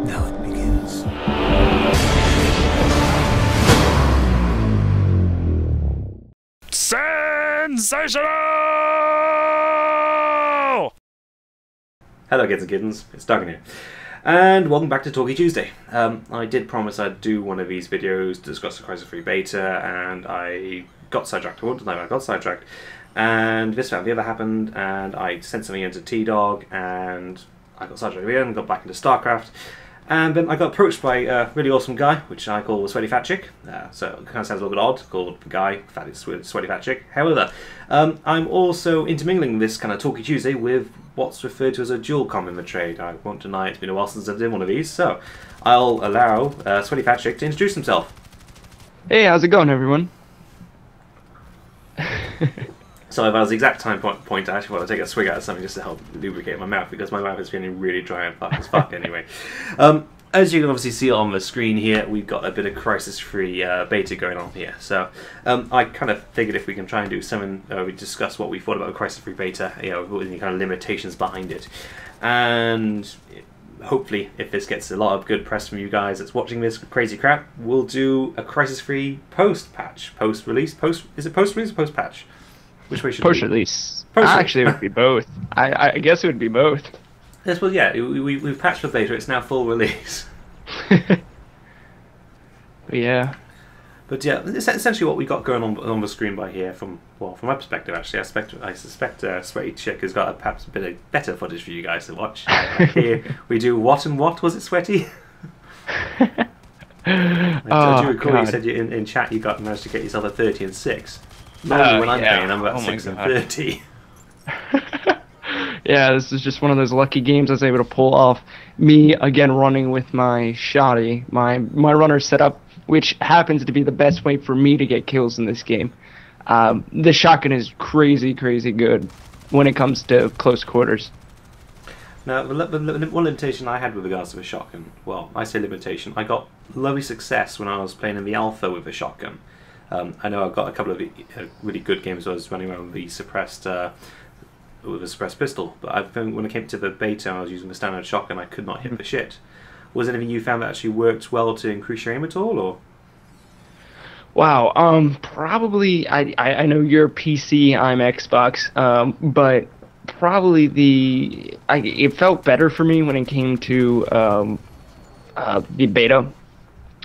Now it begins. Sensational! Hello kids and kittens, it's Dougan here. And welcome back to Talkie Tuesday. I did promise I'd do one of these videos to discuss the Crysis 3 beta, and I got sidetracked. I won't deny I got sidetracked. And this found the other happened, and I sent something into T-Dog, and I got sidetracked again, got back into StarCraft. And then I got approached by a really awesome guy, which I call Sweaty Fat Chick. So it kind of sounds a little bit odd, called Guy, Sweaty Fat Chick. However, I'm also intermingling this kind of Talkie Tuesday with what's referred to as a dual comm in the trade. I won't deny it's been a while since I've done one of these, so I'll allow Sweaty Fat Chick to introduce himself. Hey, how's it going, everyone? So if I was the exact time point, I actually want to take a swig out of something just to help lubricate my mouth, because my mouth is feeling really dry and fucked as fuck anyway. As you can obviously see on the screen here, we've got a bit of Crysis 3 beta going on here. So I kind of figured if we can try and do something, we discuss what we thought about the Crysis 3 beta, you know, what any kind of limitations behind it. And hopefully, if this gets a lot of good press from you guys that's watching this crazy crap, we'll do a Crysis 3 post-patch, post-release, is it post-release or post-patch? Which way should Post release. Actually, it would be both. I guess it would be both. Yes, well, yeah, we've patched the beta. It's now full release. Yeah. But yeah, it's essentially what we got going on the screen by here. From my perspective, actually, I suspect Sweaty Chick has got perhaps a bit of better footage for you guys to watch. Here we do what and what was it, Sweaty? I do recall you said in chat you managed to get yourself a 30 and 6. Normally when I'm playing, I'm about 6 and 30. Yeah, this is just one of those lucky games I was able to pull off. Me, again, running with my shoddy, my runner setup, which happens to be the best way for me to get kills in this game. The shotgun is crazy, crazy good when it comes to close quarters. Now, one limitation I had with regards to the shotgun, well, I say limitation, I got lovely success when I was playing in the alpha with the shotgun. I know I've got a couple of really good games where I was running around with the suppressed pistol, but I think when it came to the beta and I was using the standard shotgun, I could not hit the shit. Was there anything you found that actually worked well to increase your aim at all, or? Wow, probably, I know you're PC, I'm Xbox, but probably it felt better for me when it came to the beta.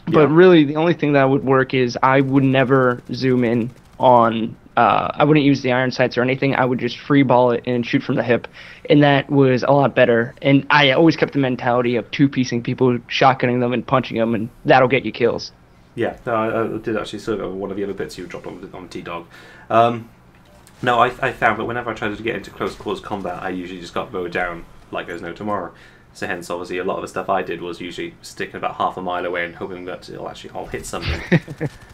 But really, the only thing that would work is I would never zoom in on, I wouldn't use the iron sights or anything. I would just free ball it and shoot from the hip. And that was a lot better. And I always kept the mentality of two-piecing people, shotgunning them and punching them, and that'll get you kills. Yeah, no, I did actually sort of one of the other bits you dropped on T-Dog. No, I found that whenever I tried to get into close quarters combat, I usually just got mowed down like there's no tomorrow. So hence, obviously, a lot of the stuff I did was usually sticking about half a mile away and hoping that I'll hit something.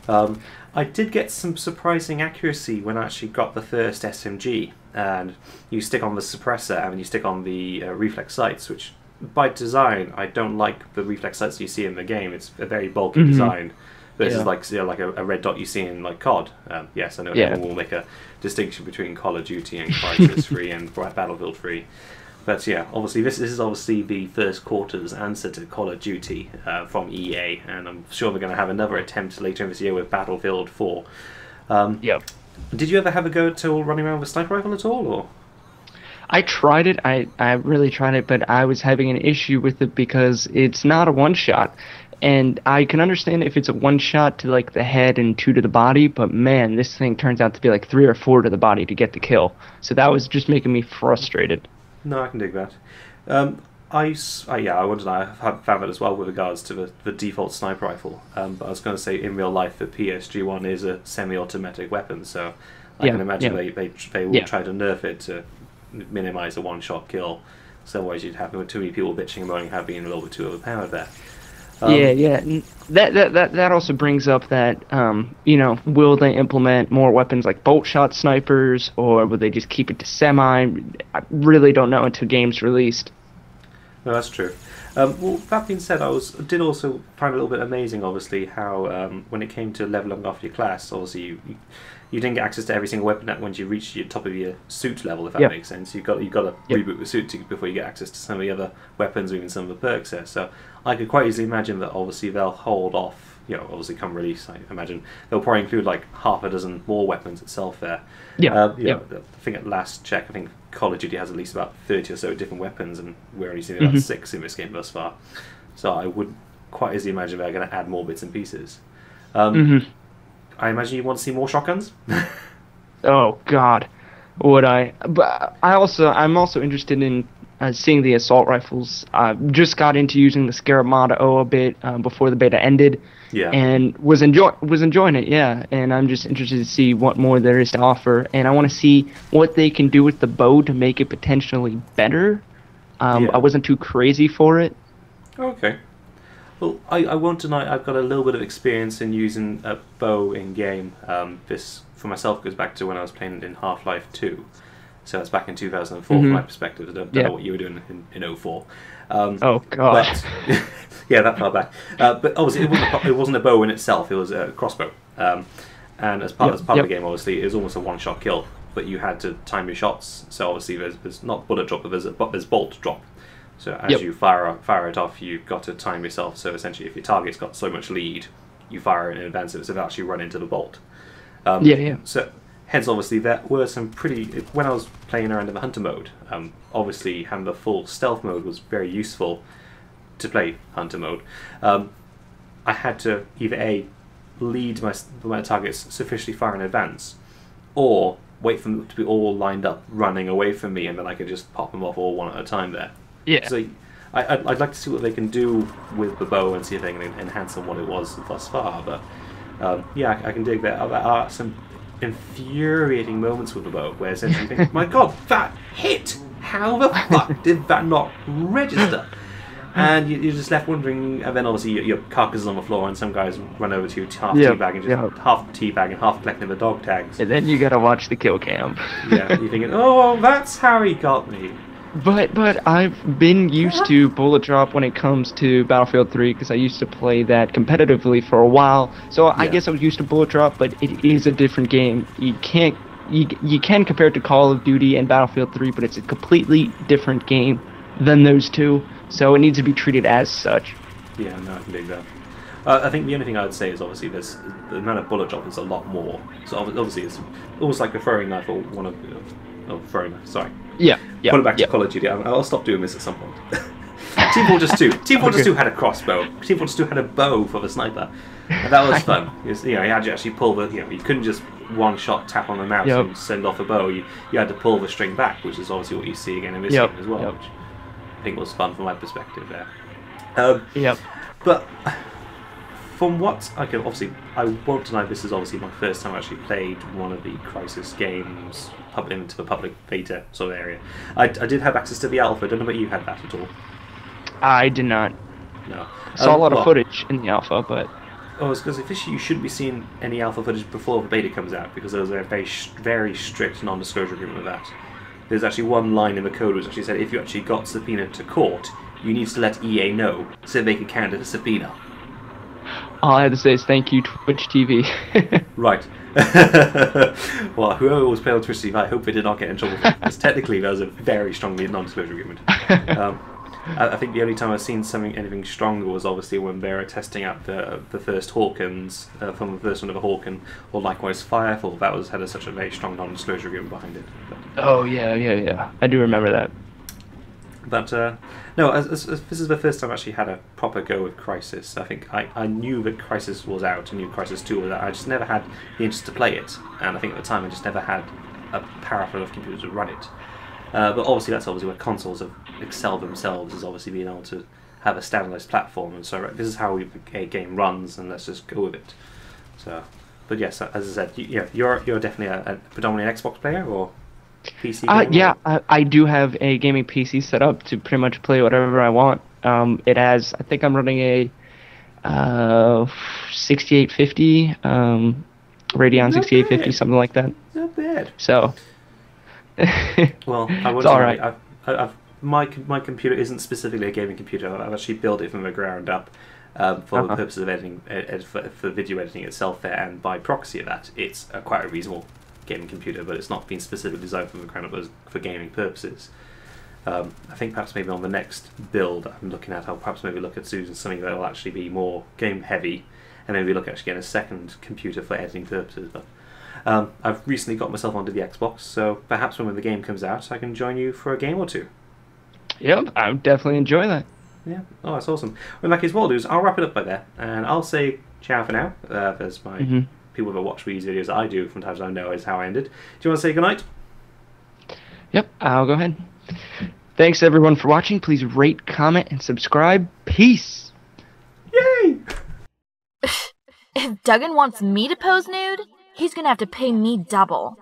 I did get some surprising accuracy when I actually got the first SMG, and you stick on the suppressor and then you stick on the reflex sights, which by design I don't like the reflex sights you see in the game. It's a very bulky design versus like a red dot you see in like COD. Yes, I know everyone will make a distinction between Call of Duty and Crysis 3 and Battlefield 3. But yeah, obviously this is obviously the first quarter's answer to Call of Duty from EA, and I'm sure they're going to have another attempt later in this year with Battlefield 4. Yep. Did you ever have a go at all running around with a sniper rifle at all, or? I tried it. I really tried it, but I was having an issue with it because it's not a one-shot. And I can understand if it's a one-shot to like the head and 2 to the body, but man, this thing turns out to be like 3 or 4 to the body to get the kill. So that was just making me frustrated. No, I can dig that. I wouldn't know, I've found that as well with regards to the default sniper rifle. But I was going to say, in real life, the PSG-1 is a semi-automatic weapon, so I can imagine they will try to nerf it to minimise a one-shot kill. So otherwise you'd have too many people bitching and moaning how being a little bit too overpowered there. That also brings up that, you know, will they implement more weapons like bolt shot snipers, or will they just keep it to semi? I really don't know until game's released. No, that's true. Well, that being said, I did also find it a little bit amazing, obviously, how when it came to leveling off your class, obviously you didn't get access to every single weapon once you reached your top of your suit level, if that makes sense. You've got to reboot the suit before you get access to some of the other weapons or even some of the perks there. So I could quite easily imagine that obviously they'll hold off, obviously come release, I imagine they'll probably include like half a dozen more weapons itself there. I think at last check, I think Call of Duty has at least about 30 or so different weapons, and we're only seeing about 6 in this game thus far. So I would quite easily imagine they're going to add more bits and pieces. I imagine you want to see more shotguns. Oh God, would I? But I'm also interested in seeing the assault rifles. I just got into using the Scarab Mod O a bit before the beta ended, and was enjoying it. Yeah, and I'm just interested to see what more there is to offer, and I want to see what they can do with the bow to make it potentially better. I wasn't too crazy for it. Okay. Well, I won't deny I've got a little bit of experience in using a bow in game. This, for myself, goes back to when I was playing in Half-Life 2. So that's back in 2004 from my perspective. I don't know what you were doing in 04. Oh, God. But, yeah, that far back. But obviously, it wasn't a bow in itself. It was a crossbow. And as part of the game, obviously, it was almost a one-shot kill. But you had to time your shots. So obviously, there's not bullet drop, but there's bolt drop. So as you fire it off, you've got to time yourself. So essentially, if your target's got so much lead, you fire it in advance of it, so they actually run into the bolt. So hence, obviously, there were some pretty... When I was playing around in the hunter mode, obviously having the full stealth mode was very useful to play hunter mode. I had to either lead my targets sufficiently far in advance, or wait for them to be all lined up, running away from me, and then I could just pop them off all one at a time there. So I'd like to see what they can do with the bow and see if they can enhance on what it was thus far. But I can dig that. There are some infuriating moments with the bow where essentially you think, my God, that hit! How the fuck did that not register? And you're just left wondering, and then obviously your carcass is on the floor and some guys run over to you half teabagging, half teabagging, half collecting the dog tags. And then you gotta watch the kill cam. You're thinking, oh, that's how he got me. But I've been used to bullet drop when it comes to Battlefield 3 because I used to play that competitively for a while. So I guess I was used to bullet drop, but it is a different game. You can compare it to Call of Duty and Battlefield 3, but it's a completely different game than those two. So it needs to be treated as such. Yeah, no, I can dig that. I think the only thing I would say is obviously the amount of bullet drop is a lot more. So obviously it's almost like a throwing knife or one of throwing knife. Sorry. Put it back to Call of Duty. I'll stop doing this at some point. Team Fortress 2. Team Fortress 2 had a crossbow. Team Fortress 2 had a bow for the sniper, and that was fun. You had to actually pull the. You couldn't just one shot tap on the mouse and send off a bow. You had to pull the string back, which is obviously what you see again in this game as well, which I think was fun from my perspective there. But from what I can I won't deny this is obviously my first time I actually played one of the Crysis games into the public beta sort of area. I did have access to the alpha. I don't know if you had that at all. I did not. No. I saw a lot of footage in the alpha, but... Oh, it's because officially you shouldn't be seeing any alpha footage before the beta comes out, because there was a very strict non-disclosure agreement with that. There's actually one line in the code which actually said if you actually got subpoenaed to court, you need to let EA know so they can counter the subpoena. All I had to say is thank you, Twitch TV. Right. Well, whoever was playing on Twitch TV, I hope they did not get in trouble for that, because technically there was a very strongly non-disclosure agreement. I think the only time I've seen anything stronger was obviously when they were testing out the first Hawkins, from the first one of the Hawken, or likewise Firefall. That had such a very strong non-disclosure agreement behind it. But, oh yeah, I do remember that. But no, as this is the first time I actually had a proper go with Crysis. I think I knew that Crysis was out, I knew Crysis 2 was out. I just never had the interest to play it, and I think at the time I just never had a powerful enough computer to run it. But obviously that's where consoles have excelled themselves, is obviously being able to have a standardized platform, and so this is how a game runs, and let's just go with it. So, but yes, as I said, you're definitely a predominantly Xbox player, or PC gamer? Yeah, I do have a gaming PC set up to pretty much play whatever I want. It has, I think I'm running a 6850, Radeon 6850, something like that. Not bad. So... Well, I it's all right. My computer isn't specifically a gaming computer. I've actually built it from the ground up. for the purposes of editing, for video editing itself there, and by proxy of that, it's quite a reasonable gaming computer, but it's not been specifically designed from the ground up for gaming purposes. I think perhaps maybe on the next build I'm looking at, I'll perhaps maybe look at choosing something that will actually be more game heavy, and maybe look at actually getting a second computer for editing purposes. But I've recently got myself onto the Xbox, so perhaps when the game comes out, I can join you for a game or two. Yep, I would definitely enjoy that. Yeah, oh, that's awesome. Well, in that case, what I'll do is I'll wrap it up by there, and I'll say ciao for now, as my people that watch these videos that I do from time to time know is how I ended. Do you want to say goodnight? Yep, I'll go ahead. Thanks everyone for watching. Please rate, comment, and subscribe. Peace! Yay! If Dougan wants me to pose nude, he's gonna have to pay me double.